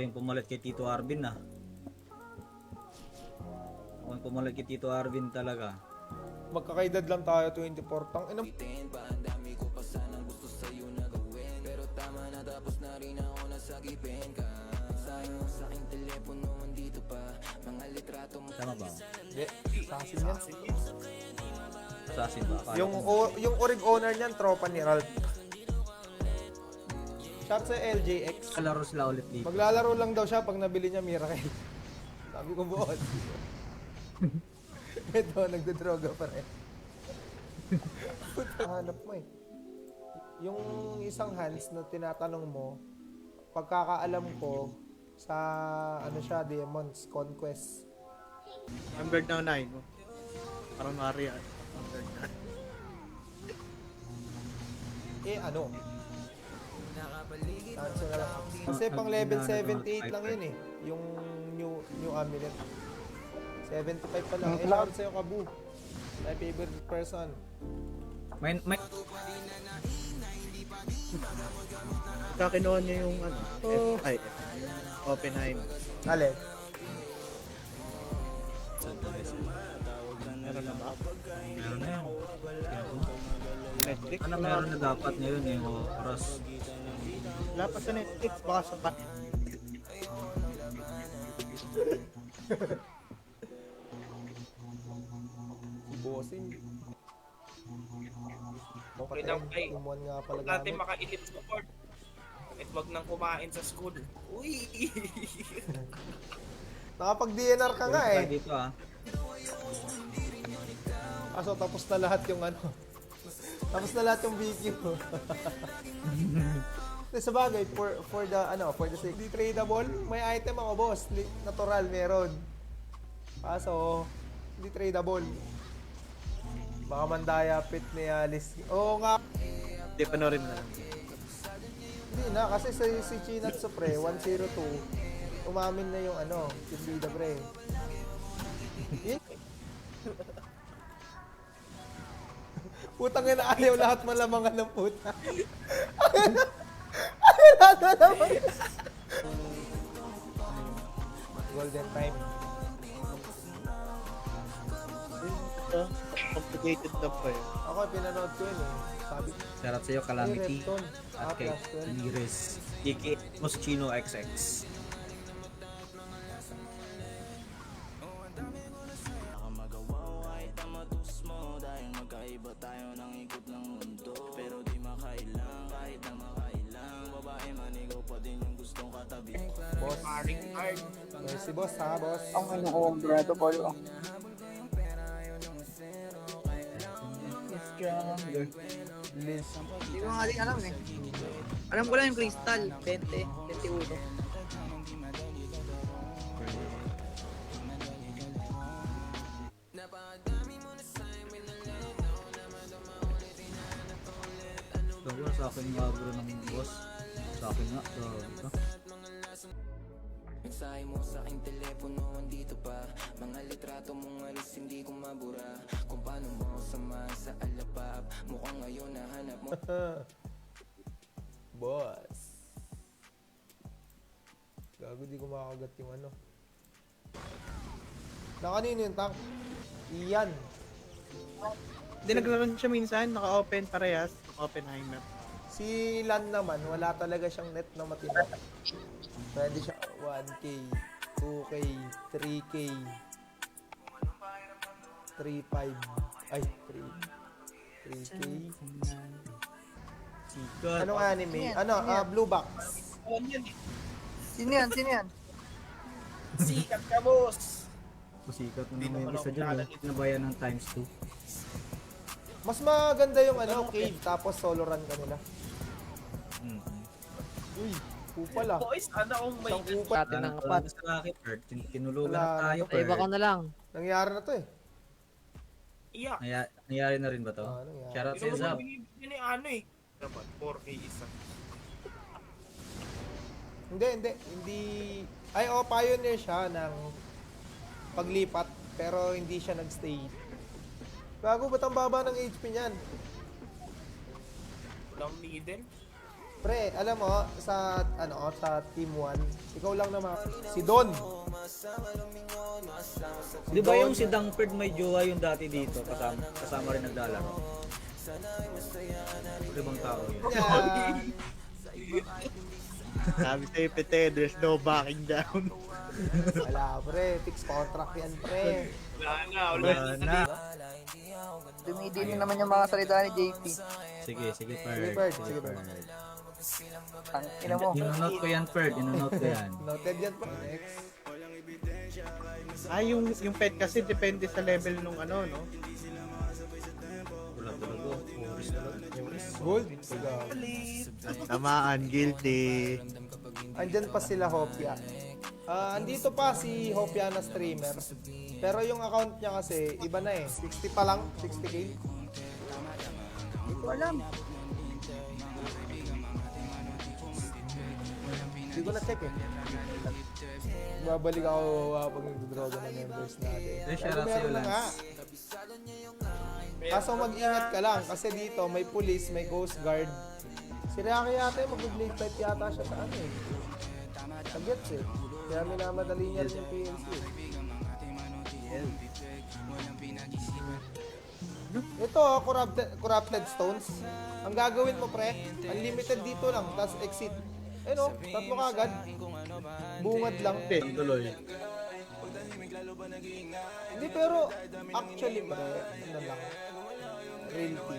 yung pumalit kay Tito Arvin na. Ako yung pumalit kay Tito Arvin talaga. Magkakaedad lang tayo, 24. Tang ina. Tama ba? Hindi, assassin yan. Assassin ba? Akala Yung, ko- yung orig owner niyan, tropa ni Ralph. Shout sa LJX. Kalaro sila ulit dito. Maglalaro lang daw siya pag nabili niya Miracle. Sabi ko, boss. Ito, nagdodroga pa rin. Hanap mo eh. Yung isang Hans na tinatanong mo, pagkakaalam ko, sa ano siya, Demon's Conquest. Numbered na 9. Parang Maria. Numbered na. Eh ano? Answer na lang. Kasi pang level 78 lang yun eh. Yung new amulet. 75 pa lang. Eh, shout sa'yo, Kabu. My favorite person. May Saka kinuha niya yung ano, F, Oppenheim. Alin? Meron na ba? meron na yan. Netflix? Ano meron na dapat ngayon yung oras. Wala pa sa Netflix, baka sa pa. Si Bossing. Okay lang, ay. Tumuan nga pala Huwag natin gamit. makailip support. At wag nang kumain sa school. Uy! Nakapag-DNR ka nga eh. Dito ah. Aso tapos na lahat yung ano. Tapos na lahat yung video. Sa bagay, for the sake, di tradable, may item ako boss. Natural meron. Kaso, di tradable. Baka mandaya pit ni Alice. Oo nga. Hindi, panoorin mo na lang. Hindi na, kasi si Chinat Supre, 102, umamin na yung ano, yung bida pre. Putang ina, ayaw lahat malamangan ng puta. Ayaw lahat malamangan. Golden time. Complicated na pa yun. Ako, pinanood ko yun eh. Sabi ko, Shoutout sa'yo, Calamity. Repton. At kay Plus 12. Liris. Kiki Moschino XX. Boss. Maring hard. Mercy boss ha, boss. Ang ano ko, brado ko lang. Liz. Hindi ko nga din alam eh. Alam ko lang yung crystal, 20, 21. Gawa sa akin yung agro ng boss. Sa akin nga. Ito. Mensahe mo sa aking telepono, andito pa. Mga litrato mong alis, hindi ko mabura. Kung paano mo sama sa alapap. Mukhang ngayon nahanap mo. Boss. Gago, di ko makakagat yung ano. Na kanino yung tank? Iyan. Hindi, naglaro siya minsan, naka-open parehas, Oppenheimer. Si Lan naman, wala talaga siyang net na matino. Pwede siya 1K, 2K, 3K, 3.5, ay 3K. Sikat. Anong anime? Yan, Ano? yan. Blue Box. Alam yan eh. Sino yan? Sino yan? Sikat ka, boss! Sikat na Hindi naman yung naman isa ako dyan. kilala Oh. Nabayan ng times 2. Mas maganda yung ano, cave, tapos solo run ka nila. Uy, kupal ah. Boys, ano kung may... Isang kupal. Atin ng kapat. Sa akin, Pert. Tinulugan Wala na tayo, Sa iba ka Pert. na lang. Nangyari na to eh. Iyak. Nangyari na rin ba to? Nangyari. Shoutout Pero sa'yo, Zab. naman binibigyan ni ano eh. Dapat 4K isa. Hindi. Ay, pioneer siya ng paglipat, pero hindi siya nagstay. Gago, ba't ang baba ng HP niyan? Walang middle. Pre, alam mo, sa Team 1, ikaw lang naman, si Don. Di ba yung si Dangford may jowa yung dati dito, kasama rin naglalaro? Ibang tao yun. Yeah. Sabi sa Ipete, there's no backing down. Wala, pre. Fixed contract yan, pre. Wala na. Dumidin naman yung mga salita ni JP. Sige, Sige, Ferd. Ferd. Sige, Ferd. Ang ina mo. Inunod ko yan, Ferd. Inunod ko yan. Noted yan, pre. Next. Yung pet kasi depende sa level nung ano, no? Wala talaga. Puris talaga. Gold. Tamaan, guilty. Andyan pa sila, Hopia. Andito pa si Hopia na streamer. Pero yung account niya kasi, iba na eh. 60 pa lang. 60k. Hindi ko alam. Hindi ko na-check eh. Babalik ako pag nagdodroga ng members natin. Eh, shout Pero out sa'yo, meron na Lance. nga. Kaso mag-ingat ka lang kasi dito may police, may coast guard. Si Rocky yata mag-blade fight yata siya sa ano eh. Sa gets eh. Kaya minamadali niya rin yung PNC eh. Ito, corrupted stones. Ang gagawin mo pre, unlimited dito lang, tapos exit. Eh no, tatlo ka agad. Bungad lang. Ang tuloy. Hindi pero actually pre, ano lang. Reality.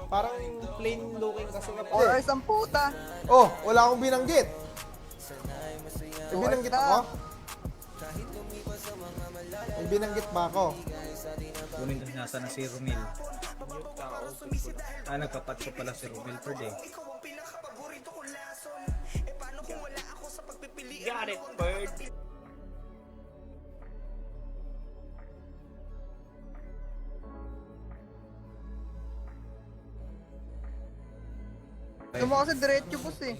Parang plain looking kasi nga Or pre. ang puta. Oh, wala akong binanggit. May binanggit ako? May binanggit ba ako? Kunin ko nasa na si Romil. Nagpapat ko pala si Romil Ferd eh. Got it, bird. Ito mo kasi diretso boss eh.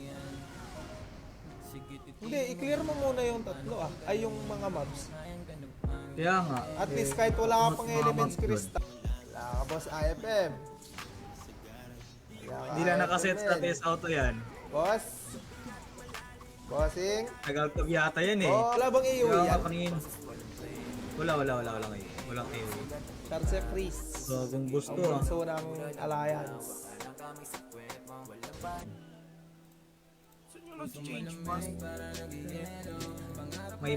Hindi, i-clear mo muna yung tatlo ah. Ay, yung mga mobs. Kaya nga. At least kahit wala ka pang Mga elements mobs doon. crystal. Wala ka boss IFM. Wala ka Hindi na nakaset sa IFM. test auto yan. Boss. Bossing. Nag-outcog yata yan eh. Oh, wala bang AOE Kaya yan? nga kanina. Wala ngayon. Walang AOE. Charge freeze. So kung gusto Ang ah. bunso ng Alliance. May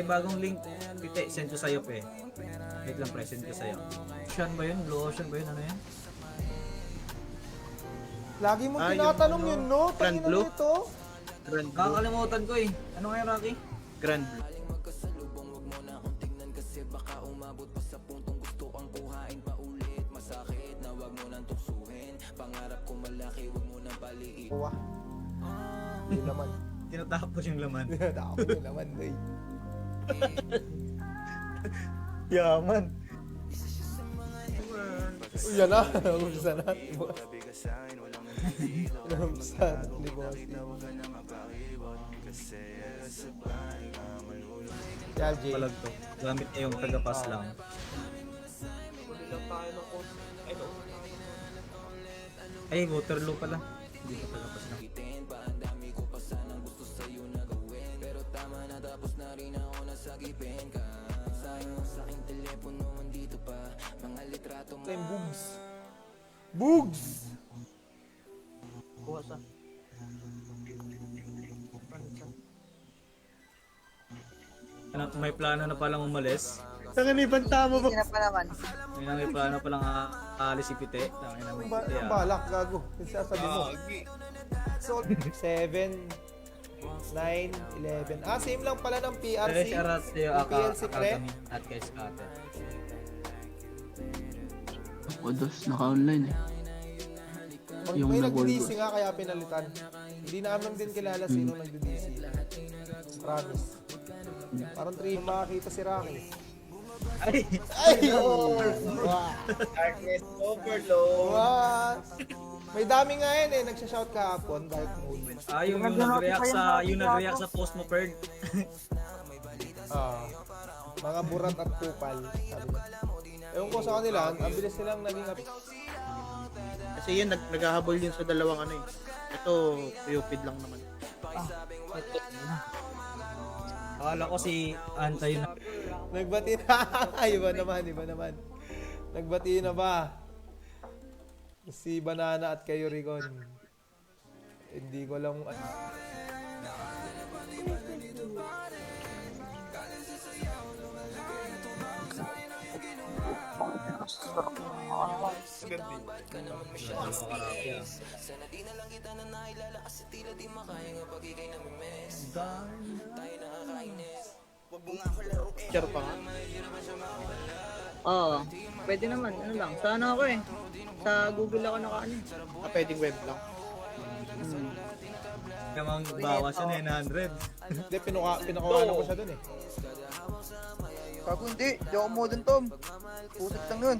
bagong link. Pite, send ko sa'yo pe. Wait lang pre, send ko sa'yo. Ocean ba yun? Blue Ocean ba yun? Ano yan? Lagi mo Ah, yung tinatanong ano, yun, no? Grand Tangina Blue? nito. Grand Blue. Kakalimutan ko eh. Ano nga yung Rocky? Grand Blue. Kuha. Yung laman. Tinatapos yung laman. Tinatapos yung laman, day. Yaman. Uy, yan na. Umpisa na. Umpisa ni Boss. Yan, Jay. Palag to. Gamit niya yung tagapas lang. Huli lang tayo ng coast. Ay, no. Ay, Waterloo pala. Hindi ko tagapas lang. Time Boogs. Boogs! Kuha sa. Ano, may plano na palang umalis. Tangan ibang tama ba? Hindi na pa naman. May plano palang aalis si Pite. Tangina mo Ang Pite ang ah. balak, gago. Yung sasabi mo. So, 7, 9, 11. Ah, same lang pala ng Pero PRC. shoutout sa'yo, Yung PLC pre. Academy at kay Scatter. Odos, naka-online eh. Yung May nag-World nag-DC nga kaya pinalitan. Hindi namin din kilala sino nag-DC. Promise. Parang 3 makakita si Rocky. Ay! Ay! Darkness overload. What? May dami nga yan eh. Nagsha-shout kahapon. Dark mode. Yung nag-react sa post mo, Ferd. Mga burat at kupal. Sabi niya. Ewan ko sa kanila, ang bilis nilang naging Kasi yun, naghahabol yun sa dalawang ano eh. Ito, Cupid lang naman. Akala ko si Antay na. Nagbati na. Iba naman. Nagbati na ba? Si Banana at kayo, Ricon. Hindi ko lang... Share pa nga. Oo. Pwede naman. Ano lang. Sa ano ako eh. Sa Google ako nakaano eh. Pwedeng web lang. Kamang bawas sa 900. Hindi, pinakawalan ko siya dun eh. Kago hindi. Di ako mo dun, Tom. Pusit lang yun.